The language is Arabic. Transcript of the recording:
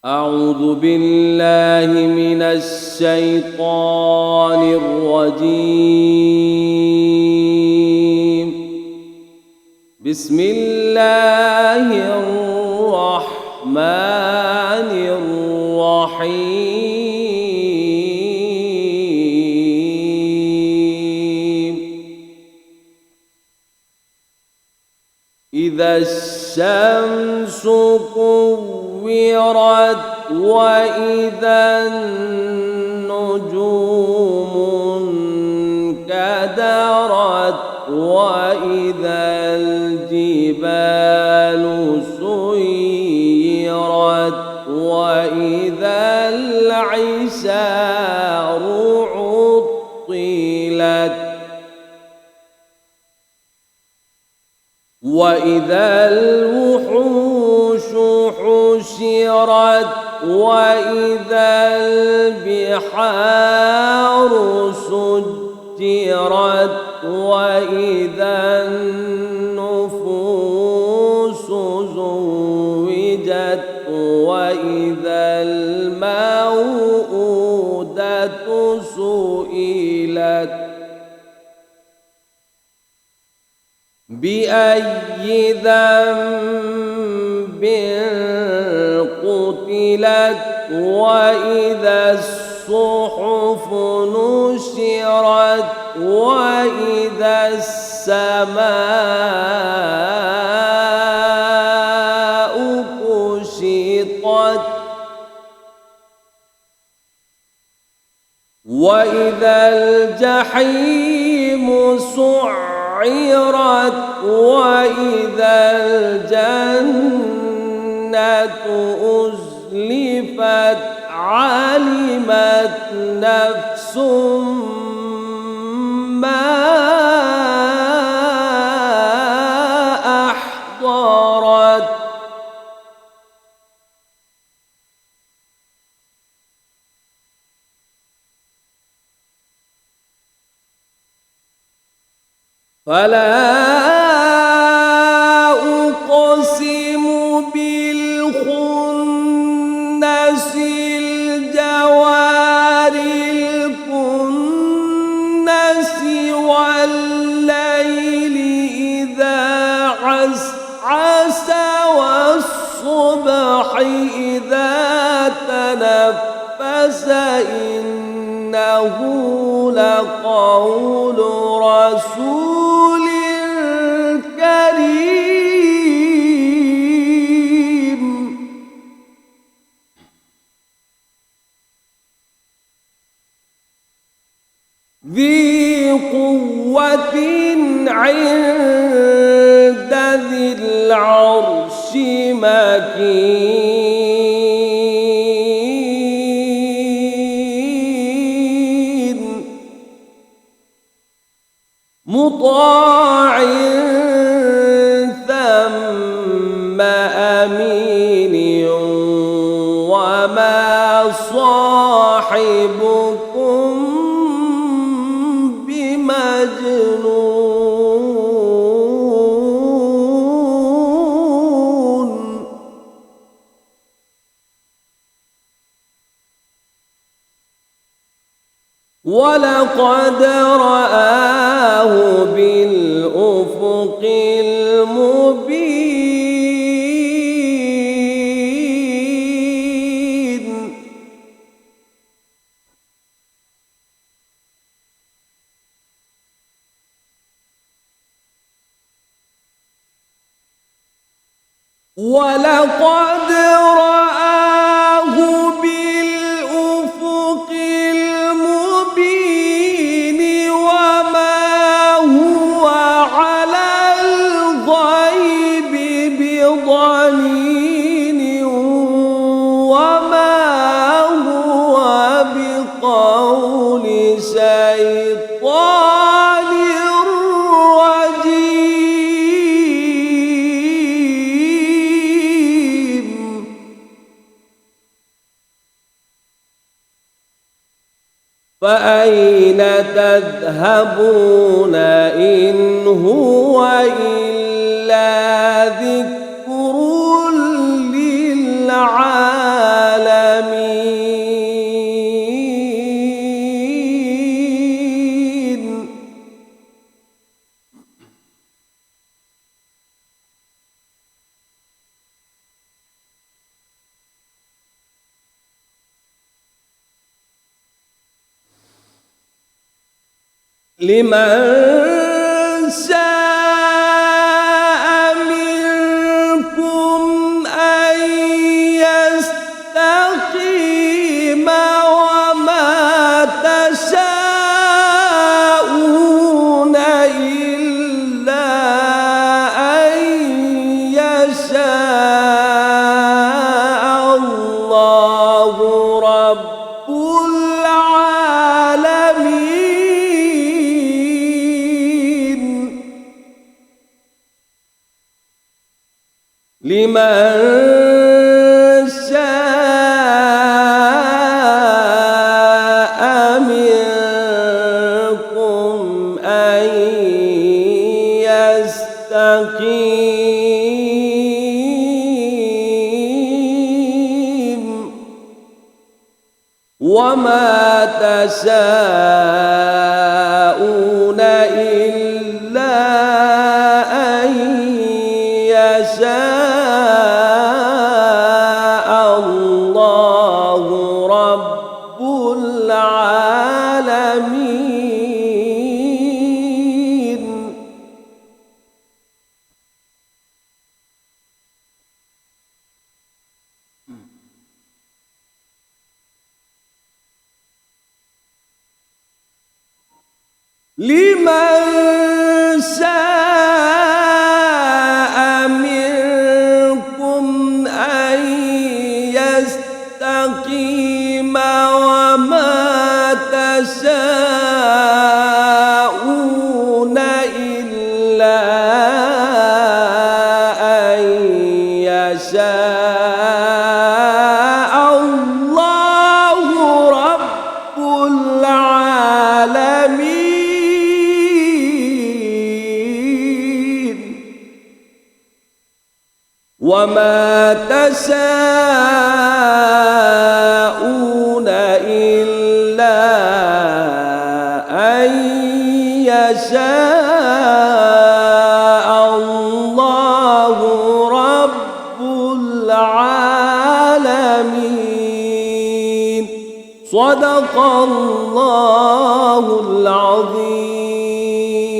أعوذ بالله من الشيطان الرجيم. بسم الله الرحمن الرحيم. إذا الشمس كورت وإذا النجوم انكدرت وإذا الجبال سيرت وإذا العشار عطلت وإذا الوحوش حشرت وإذا البحار سجرت وإذا النفوس زوجت وإذا الموءودة سئلت بأي ذنب قتلت وإذا الصحف نشرت وإذا السماء كشطت وإذا الجحيم سعرت وإذا الجنة أزلفت علمت نفس ما أحضرت فلا أقسم بالخنس الجوار الكنس والليل إذا عسعس والصبح إذا تنفس إنه لقول رسول كريم ذي قوة عند ذي العرش مكين مطاع ثم أمين وما صاحبكم بمجنون ولقد رآه بالأفق المبين ولقد رآه بالأفق المبين وما هو على الغيب بضنين وما هو بقول شيطان رجيم فأين تذهبون إن هو إلا ذكر للعالمين. لمن شاء منكم أن يستقيم وما تشاءون إلا أن يشاء الله رب العالمين. لمن شاء منكم أن يستقيم وما تشاءون إلا أن يشاء الله رب العالمين. لمن شاء منكم أن يستقيم وما تشاءون إلا أن يشاء الله رب العالمين. وما تشاءون إلا أن يشاء الله رب العالمين. صدق الله العظيم.